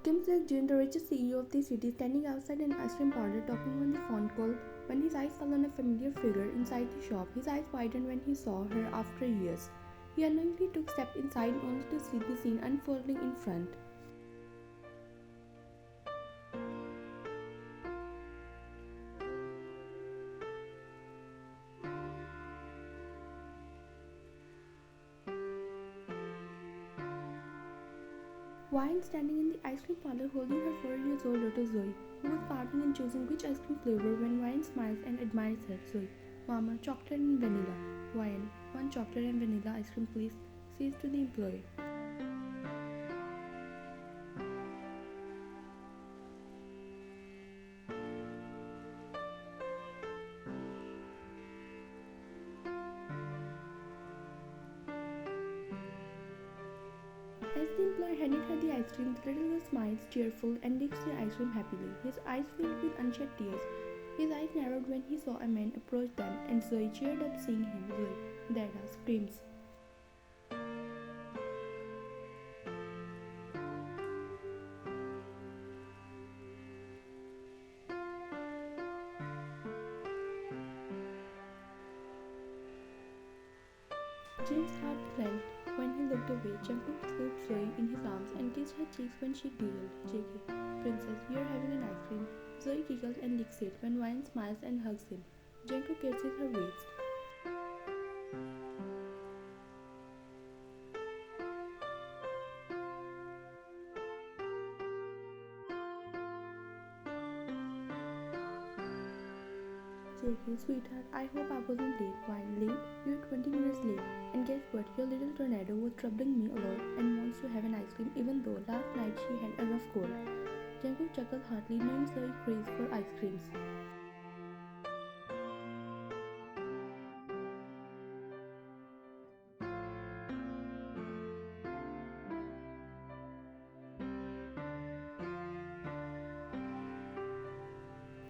Kim Seok-jin, the richest CEO of the city, standing outside an ice cream parlor talking on the phone call when his eyes fell on a familiar figure inside the shop. His eyes widened when he saw her after years. He unknowingly took a step inside only to see the scene unfolding in front. Wine standing in the ice cream parlor holding her 4 years old daughter Zoe, who was carving and choosing which ice cream flavor when Wine smiles and admires her. Zoe, Mama, chocolate and vanilla. Wine, one chocolate and vanilla ice cream please, says to the employee. As the employee handed her the ice cream, the little girl smiles, cheerful, and licks the ice cream happily. His eyes filled with unshed tears. His eyes narrowed when he saw a man approach them, and Zoe cheered up seeing him. Zoe, Dada, screams. James' heart clenched when he looked away. Jungkook scooped Zoe in his arms and kissed her cheeks when she giggled. JK, Princess, you're having an ice cream. Zoe giggles and licks it when Wine smiles and hugs him. Jungkook kisses her waist. JK, sweetheart, I hope I wasn't late. Wine, late? You're 20 minutes late. And guess what? Your little tornado was troubling me a lot and wants to have an ice cream even though last night she had a rough cold. Jungkook chuckled heartily knowing Zoe craves for ice creams.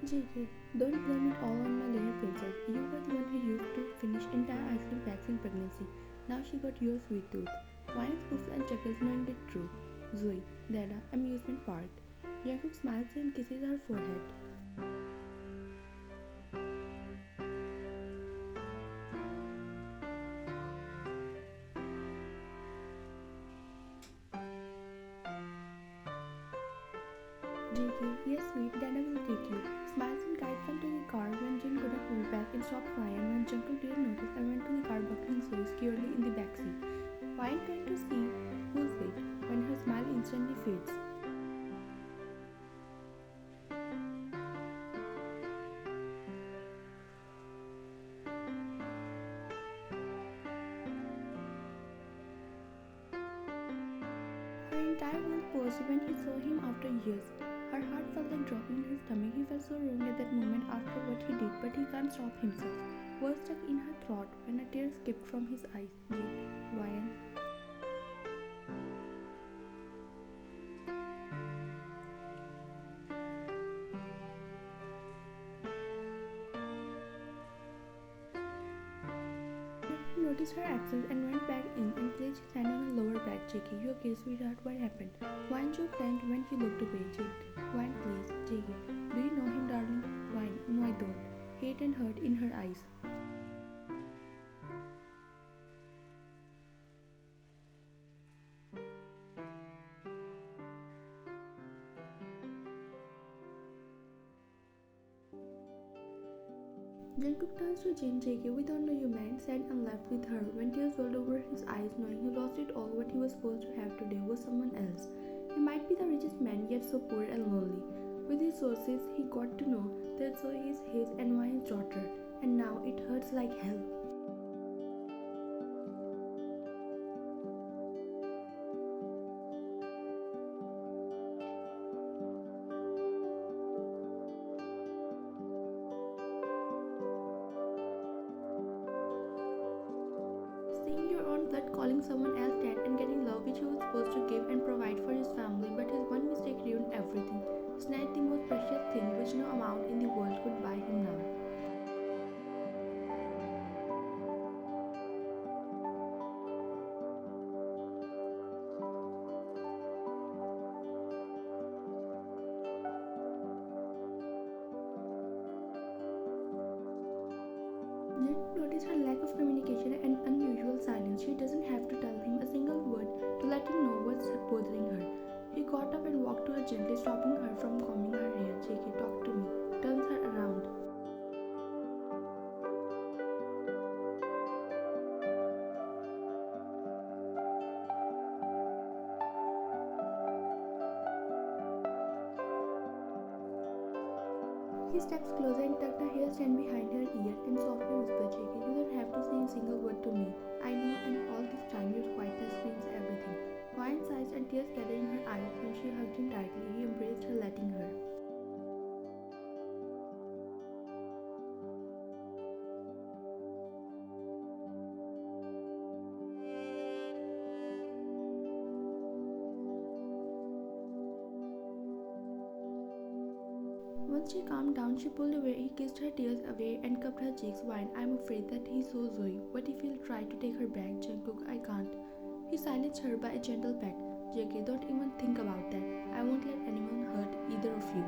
JK, don't blame it all on my little princess. You were the one who used to finish entire ice cream packs in pregnancy. Now she got your sweet tooth. Wine spoofs and chuckles knowing it true. Zoe, Dada, amusement park. Jungkook smiles and kisses her forehead. JK, yes sweet, Dada will take you. Smiles and guides them to the car when Jin couldn't hold back and stopped crying when Jungkook didn't notice and went to the car buckling Zoe securely in the backseat. Wine trying to see who's it when her smile instantly fades. Her entire world paused when he saw him after years. Her heart felt like dropping in his stomach. He felt so wrong at that moment after what he did, but he can't stop himself. Words stuck in her throat when a tear skipped from his eyes. Ryan. He noticed her absence and went back in and placed his hand on her lower back. JK, you okay, sweetheart? What happened? Wine jaw clenched when he looked away. Wine, please. JK, do you know him, darling? Wine, no, I don't. Hate and hurt in her eyes. Jungkook turns to Jin. JK, we don't know you, man, said and left with her when tears rolled over his eyes, knowing he lost it all. What he was supposed to have today was someone else. He might be the richest man, yet so poor and lonely. With his sources, he got to know that Zoe is his and Wine's daughter, and now it hurts like hell. Seeing your own blood calling someone else dad and getting love which he was supposed to give and provide for his family, but his one mistake ruined everything. Snatched the most precious thing which no amount in the world could buy him now. Jungkook noticed her lack of communication and unusual silence. She doesn't have to tell him a single word to let him know what's bothering her. He got up and walked to her gently, stopping her from combing her hair. JK, talk to me. Turns her around. He steps closer and tucked a hairstand behind her ear and softly whispered, JK, you don't have to say a single word to me. I know, and all this time your quietness screams everything. Wine sighs and tears gathered in her eyes when she hugged him tightly. He embraced her, letting her. Once she calmed down, she pulled away. He kissed her tears away and cupped her cheeks. Wine, I'm afraid that he saw Zoe. What if he'll try to take her back? Jungkook, I can't. He silenced her by a gentle peck. JK, don't even think about that. I won't let anyone hurt either of you.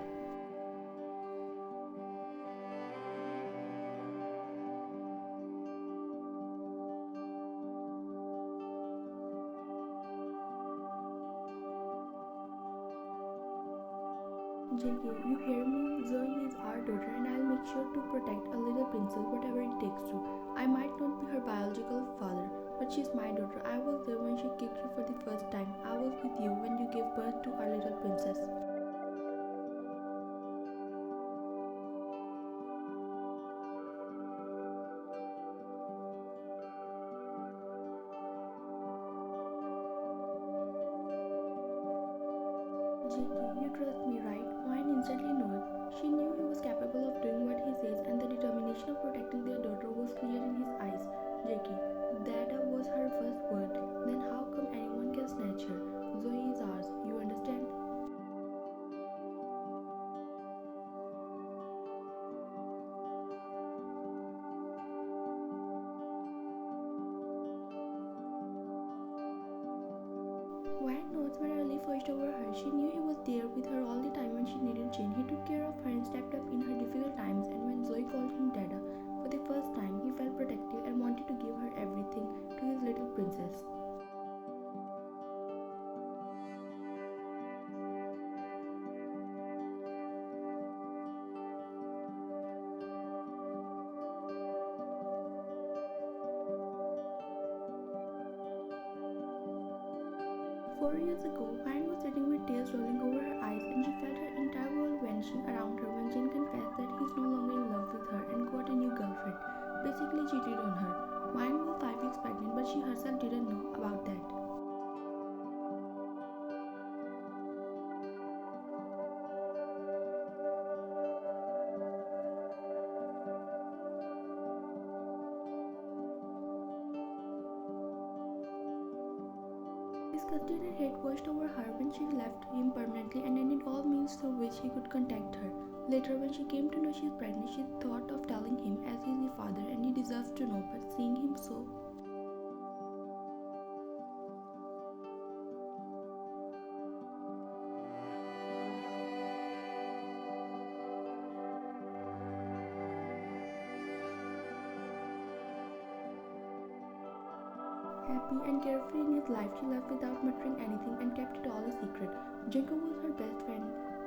JK, you hear me? Zoe is our daughter and I'll make sure to protect a little princess whatever it takes to. I might not be her biological father, but she's my daughter. I was there when she kicked you for the first time. I was with you when you gave birth to our little princess. JK, you trust me, right? Wine instantly knew it. She knew he was capable of doing what he says, and the determination of protecting their daughter was clear in his eyes. JK, that was her first word. Then how come anyone can snatch her? Zoe is ours, you understand? Wyatt notes when a relief washed over her. She knew he was there with her all the time when she needed Jane. He took care of her and stepped up in her difficult times, and when Zoe called him Dada, for the first time, he felt protective and wanted to give her everything to his little princess. Four years ago, Vine was sitting with tears rolling over her eyes, and she felt her entire world vanishing around her when Jane confessed that he's no longer in love with her and got a new girlfriend, basically cheated on her. Vine was 5 weeks pregnant, but she herself didn't know about that. Disgusted and hate washed over her when she left him permanently and ended all means through which he could contact her. Later, when she came to know she's pregnant, she thought of telling him as he's the father and he deserves to know, but seeing him so happy and carefree in his life, she left without muttering anything and kept it all a secret. Jungkook was her best friend.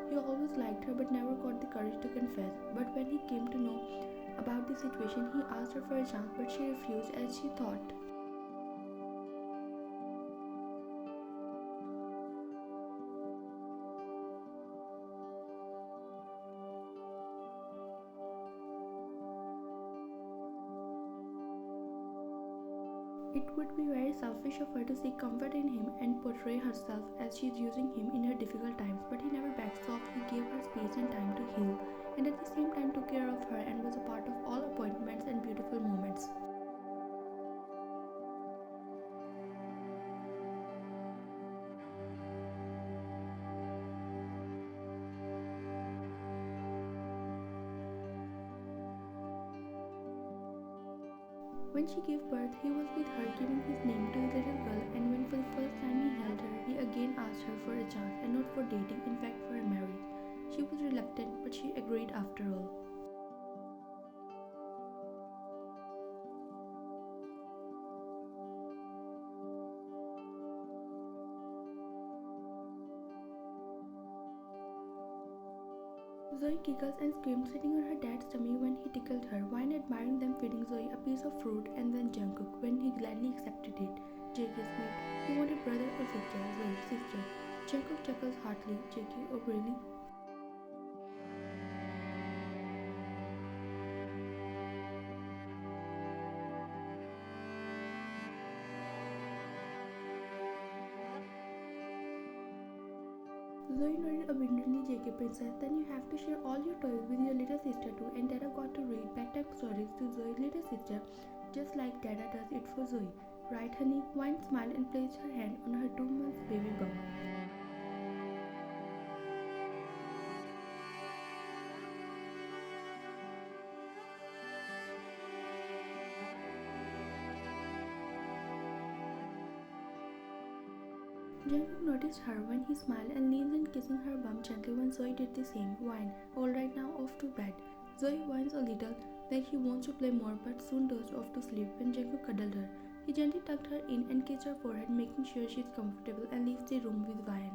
He always liked her but never got the courage to confess. But when he came to know about the situation, he asked her for a chance, but she refused as she thought it would be very selfish of her to seek comfort in him and portray herself as she's using him in her difficult times, but he never backed off. He gave her space and time to heal, and at the same time took care of her and was a part of all appointments and beautiful moments. When she gave birth, he was with her giving his name to the little girl, and when for the first time he held her, he again asked her for a chance and not for dating, in fact for a marriage. She was reluctant, but she agreed after all. Zoe giggles and screams, sitting on her dad's tummy when he tickled her, Wine admiring them feeding Zoe a piece of fruit, and then Jungkook when he gladly accepted it. JK sniffed. You wanted brother or sister? Zoe, sister. Jungkook chuckles heartily. JK, oh really? Zoe nodded abundantly, JK princess. Then you have to share all your toys with your little sister too, and Dada got to read bedtime stories to Zoe's little sister, just like Dada does it for Zoe. Right, honey? Wine smiled and placed her hand on her 2 months baby bump. Jungkook noticed her when he smiled and leaned in, kissing her bum gently when Zoe did the same. Whine. All right, now off to bed. Zoe whines a little, like he wants to play more, but soon dozed off to sleep when Jungkook cuddled her. He gently tucked her in and kissed her forehead, making sure she is comfortable, and leaves the room with Ryan.